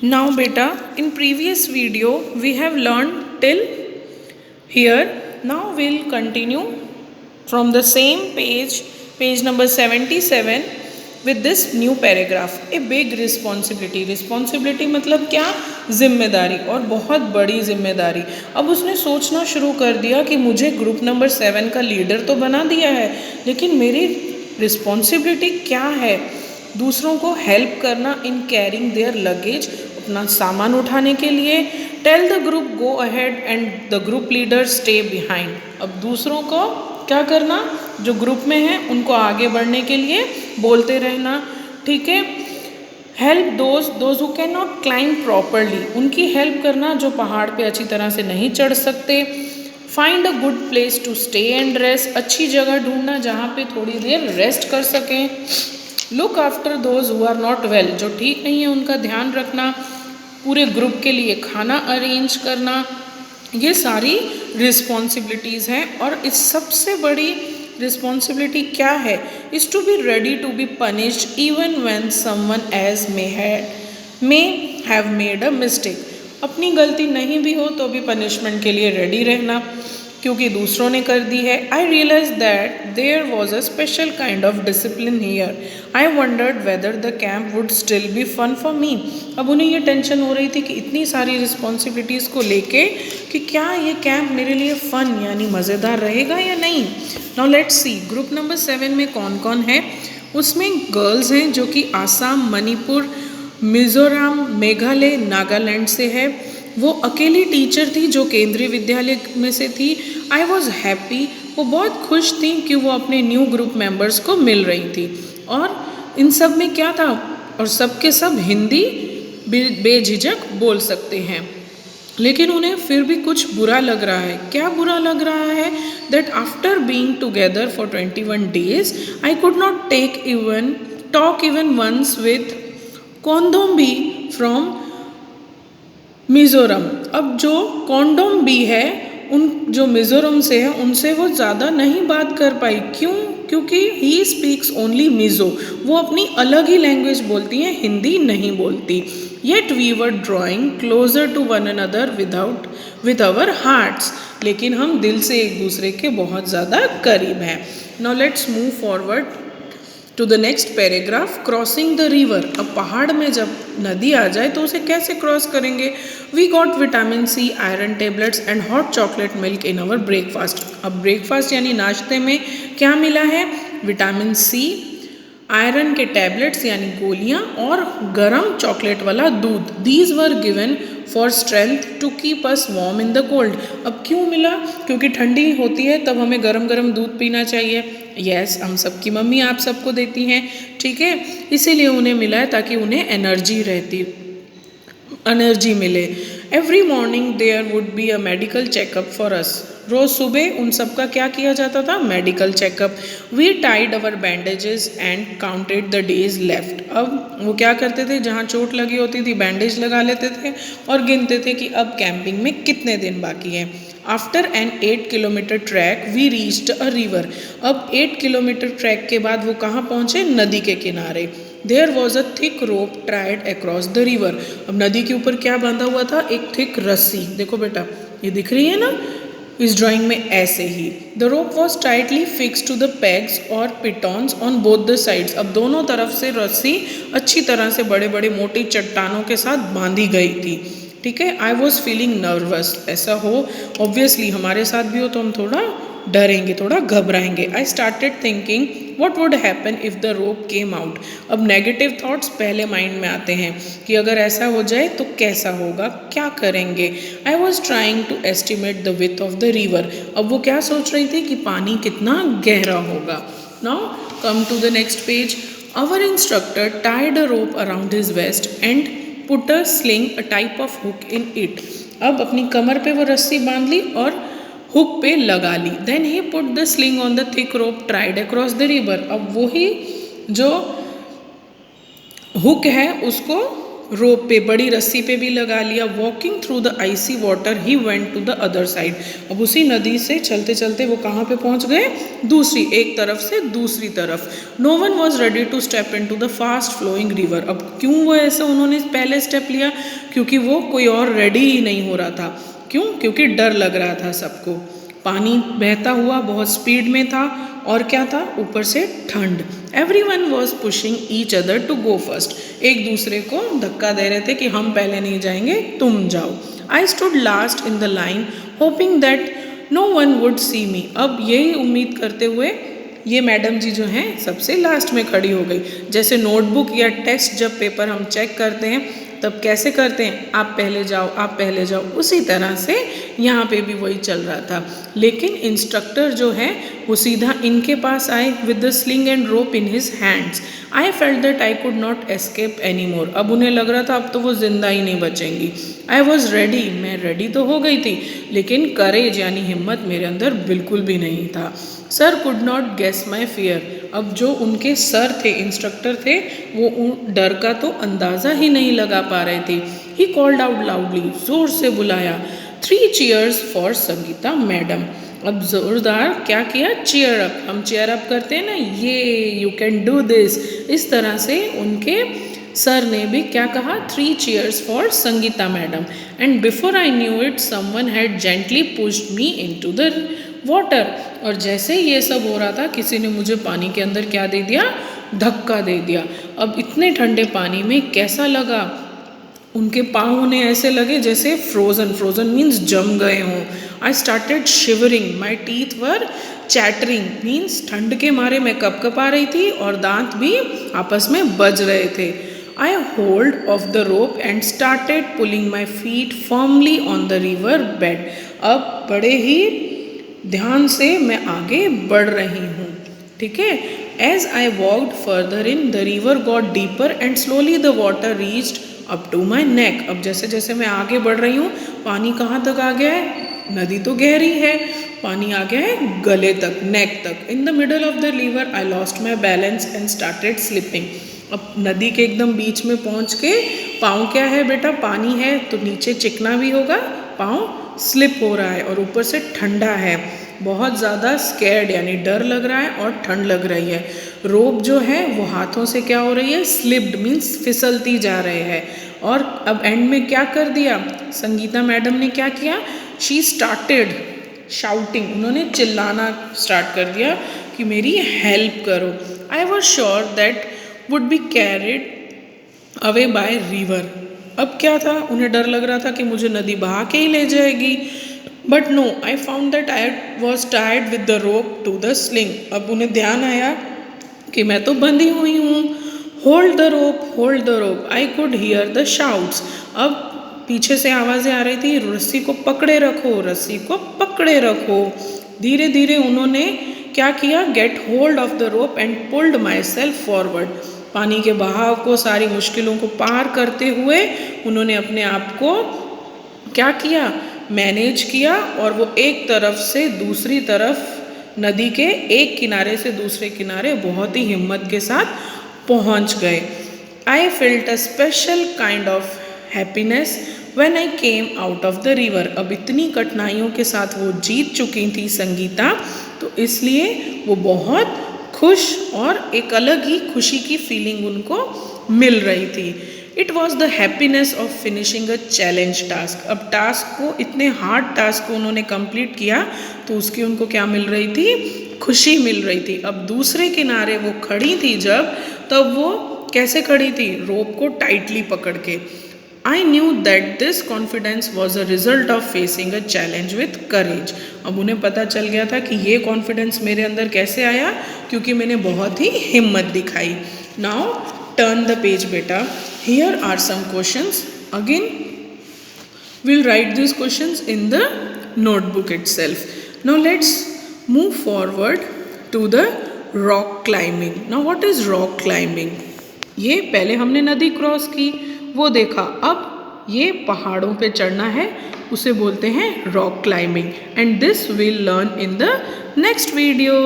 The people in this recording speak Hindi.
Now beta, in previous video we have learned till here. Now we'll continue from the same page, page number 77 with this new paragraph. A big responsibility. Responsibility मतलब क्या? जिम्मेदारी, और बहुत बड़ी जिम्मेदारी. अब उसने सोचना शुरू कर दिया कि मुझे ग्रुप नंबर 7 का लीडर तो बना दिया है, लेकिन मेरी रिस्पॉन्सिबिलिटी क्या है? दूसरों को हेल्प करना इन कैरिंग देयर लगेज, अपना सामान उठाने के लिए. Tell the group go ahead and the group leader stay behind. अब दूसरों को क्या करना? जो ग्रुप में है उनको आगे बढ़ने के लिए बोलते रहना. ठीक है. Help those who can not climb properly. उनकी हेल्प करना जो पहाड़ पे अच्छी तरह से नहीं चढ़ सकते. Find a good place to stay and rest. अच्छी जगह ढूंढना जहाँ पे थोड़ी देर रेस्ट कर सकें. Look after those who are not well. जो ठीक नहीं है उनका ध्यान रखना. पूरे ग्रुप के लिए खाना अरेंज करना. ये सारी रिस्पॉन्सिबिलिटीज़ हैं. और इस सबसे बड़ी रिस्पॉन्सिबिलिटी क्या है? Is to be ready to be punished even when someone else may have made a mistake. अपनी गलती नहीं भी हो तो भी पनिशमेंट के लिए रेडी रहना, क्योंकि दूसरों ने कर दी है. I realise that there was a special kind of discipline here. I wondered whether the camp would still be fun for me. अब उन्हें ये टेंशन हो रही थी कि इतनी सारी रिस्पॉन्सिबिलिटीज़ को लेके कि क्या ये कैंप मेरे लिए फ़न यानी मज़ेदार रहेगा या नहीं. Now let's see group number 7 में कौन कौन है. उसमें गर्ल्स हैं जो कि आसाम, मणिपुर, मिज़ोरम, मेघालय, नागालैंड से है. वो अकेली टीचर थी जो केंद्रीय विद्यालय में से थी. I was happy. वो बहुत खुश थी कि वो अपने न्यू ग्रुप मेंबर्स को मिल रही थी. और इन सब में क्या था? और सब के सब हिंदी बेझिझक बोल सकते हैं. लेकिन उन्हें फिर भी कुछ बुरा लग रहा है. क्या बुरा लग रहा है? That after being together for 21 days I could not talk even once with Kondombi from Mizoram. अब जो कोंडोम्बी है, उन जो मिज़ोरम से है, उनसे वो ज़्यादा नहीं बात कर पाई. क्यों? क्योंकि ही स्पीक्स ओनली मिज़ो. वो अपनी अलग ही लैंग्वेज बोलती हैं, हिंदी नहीं बोलती. Yet we were drawing closer to one another with our hearts. लेकिन हम दिल से एक दूसरे के बहुत ज़्यादा करीब हैं. Now let's move forward to the next paragraph. Crossing the river. अब पहाड़ में जब नदी आ जाए तो उसे कैसे क्रॉस करेंगे? We got vitamin C, iron tablets and hot chocolate milk in our breakfast. अब ब्रेकफास्ट यानी नाश्ते में क्या मिला है? विटामिन सी, आयरन के टैबलेट्स यानी गोलियां, और गरम चॉकलेट वाला दूध. These were given for strength to keep us warm in the cold. अब क्यों मिला? क्योंकि ठंडी होती है तब हमें गरम गरम दूध पीना चाहिए. यस, हम सबकी मम्मी आप सबको देती हैं. ठीक है, इसीलिए उन्हें मिला है ताकि उन्हें एनर्जी मिले. Every morning there would be a medical checkup for us. रोज़ सुबह उन सब का क्या किया जाता था? Medical checkup. We tied our bandages and counted the days left. अब वो क्या करते थे? जहाँ चोट लगी होती थी बैंडेज लगा लेते थे और गिनते थे कि अब कैंपिंग में कितने दिन बाकी हैं. After an 8 kilometre track we reached a river. अब 8 किलोमीटर ट्रैक के बाद वो कहाँ पहुँचे? नदी के किनारे. There was a thick rope tried across the river. अब नदी के ऊपर क्या बांधा हुआ था? एक थिक रस्सी. देखो बेटा, ये दिख रही है ना इस ड्राइंग में? ऐसे ही. The rope was tightly fix to the pegs और pitons on both the sides. अब दोनों तरफ से रस्सी अच्छी तरह से बड़े बड़े मोटी चट्टानों के साथ बांधी गई थी. ठीक है. I was feeling nervous. ऐसा हो ऑब्वियसली हमारे साथ भी हो तो हम थोड़ा डरेंगे, थोड़ा घबराएंगे. I started thinking what would happen if the rope came out. अब नेगेटिव थॉट्स पहले माइंड में आते हैं कि अगर ऐसा हो जाए तो कैसा होगा, क्या करेंगे. I was trying to estimate the width of the river. अब वो क्या सोच रही थी कि पानी कितना गहरा होगा. Now come to the next page. Our instructor tied a rope around his waist and put a sling a type of hook in it. अब अपनी कमर पे वो रस्सी बांध ली और हुक पे लगा ली. Then he put the sling on the thick rope tried across the river. अब वही जो हुक है उसको रोप पे, बड़ी रस्सी पे भी लगा लिया। Walking through the icy water he went to the other side. अब उसी नदी से चलते चलते वो कहाँ पे पहुँच गए? दूसरी, एक तरफ से दूसरी तरफ। No one was ready to step in to the fast flowing river. अब क्यों वो ऐसा उन्होंने पहले स्टेप लिया? क्योंकि वो कोई और रेडी ही नहीं हो रहा था। क्यों? क्योंकि डर लग रहा था सबको। पानी बहता हुआ बहुत स्पीड में था और क्या था? ऊपर से ठंड। Everyone was pushing each other to go first. एक दूसरे को धक्का दे रहे थे कि हम पहले नहीं जाएंगे, तुम जाओ। I stood last in the line hoping that no one would see me. अब यही उम्मीद करते हुए ये मैडम जी जो हैं सबसे लास्ट में खड़ी हो गई। जैसे नोटबुक या टेस्ट जब पेपर हम चेक करते हैं तब कैसे करते हैं? आप पहले जाओ, आप पहले जाओ। उसी तरह से यहाँ पे भी वही चल रहा था। लेकिन इंस्ट्रक्टर जो है वो सीधा इनके पास आए with the sling and rope in his hands. I felt that I could not escape any more. अब उन्हें लग रहा था अब तो वो जिंदा ही नहीं बचेंगी। आई वॉज रेडी, मैं रेडी तो हो गई थी, लेकिन करेज यानी हिम्मत मेरे अंदर बिल्कुल भी नहीं था। Sir could not guess my fear. अब जो उनके सर थे, इंस्ट्रक्टर थे, वो डर का तो अंदाज़ा ही नहीं लगा पा रहे थे। ही कॉल्ड आउट लाउडली, ज़ोर से बुलाया, 3 चीयर्स फॉर संगीता मैडम। अब ज़ोरदार क्या किया? Cheer up. हम चीयर अप करते हैं ना, ये यू कैन डू दिस। इस तरह से उनके सर ने भी क्या कहा? 3 cheers for Sangeeta madam. And before I knew it someone had gently pushed me into the water. और जैसे ये सब हो रहा था किसी ने मुझे पानी के अंदर क्या दे दिया? धक्का दे दिया। अब इतने ठंडे पानी में कैसा लगा? उनके पाँव उन्हें ऐसे लगे जैसे फ्रोज़न। फ्रोज़न मीन्स जम गए हों। I started shivering, my teeth were chattering means ठंड के मारे मैं कपकपा रही थी और दांत भी आपस में बज रहे थे। I hold of the rope and started pulling my feet firmly on the river bed. अब बड़े ही ध्यान से मैं आगे बढ़ रही हूँ, ठीक है। As I walked further in the river got deeper and slowly the water reached up to my neck. अब जैसे जैसे मैं आगे बढ़ रही हूँ पानी कहाँ तक आ गया है? नदी तो गहरी है, पानी आ गया है गले तक, नेक तक। In the middle of the river I lost my balance and started slipping. अब नदी के एकदम बीच में पहुँच के पाँव क्या है बेटा? पानी है तो नीचे चिकना भी होगा, पाँव स्लिप हो रहा है और ऊपर से ठंडा है, बहुत ज़्यादा स्कैर्ड यानी डर लग रहा है और ठंड लग रही है। रोप जो है वो हाथों से क्या हो रही है? स्लिप्ड मीन्स फिसलती जा रहे हैं। और अब एंड में क्या कर दिया संगीता मैडम ने? क्या किया? शी स्टार्टेड शाउटिंग, उन्होंने चिल्लाना स्टार्ट कर दिया कि मेरी हेल्प करो। I was sure that would be carried away by river. अब क्या था? उन्हें डर लग रहा था कि मुझे नदी बहा के ही ले जाएगी। But no, I found that I was tied with the rope to the sling. अब उन्हें ध्यान आया कि मैं तो बंधी हुई हूँ। Hold the rope, hold the rope. I could hear the shouts. अब पीछे से आवाज़ें आ रही थी, रस्सी को पकड़े रखो, रस्सी को पकड़े रखो। धीरे धीरे उन्होंने क्या किया? Get hold of the rope and pulled my self forward. पानी के बहाव को, सारी मुश्किलों को पार करते हुए उन्होंने अपने आप को क्या किया? मैनेज किया और वो एक तरफ से दूसरी तरफ, नदी के एक किनारे से दूसरे किनारे बहुत ही हिम्मत के साथ पहुंच गए। I felt a special kind of happiness when I came out of the river. अब इतनी कठिनाइयों के साथ वो जीत चुकी थी संगीता, तो इसलिए वो बहुत खुश और एक अलग ही खुशी की फीलिंग उनको मिल रही थी। It was the happiness of finishing a challenge task. अब टास्क को, इतने हार्ड टास्क को उन्होंने कंप्लीट किया तो उसकी उनको क्या मिल रही थी? खुशी मिल रही थी। अब दूसरे किनारे वो खड़ी थी जब, तब वो कैसे खड़ी थी? रोप को टाइटली पकड़ के। I knew that this confidence was a result of facing a challenge with करेज। अब उन्हें पता चल गया था कि ये कॉन्फिडेंस मेरे अंदर कैसे आया? क्योंकि मैंने बहुत ही हिम्मत दिखाई। नाउ टर्न द पेज बेटा। Here are some questions. Again, we'll write these questions in the notebook itself. Now let's move forward to the rock climbing. Now what is rock climbing? ये पहले हमने नदी क्रॉस की, वो देखा। अब ये पहाड़ों पे चढ़ना है, उसे बोलते हैं rock climbing. And this we'll learn in the next video.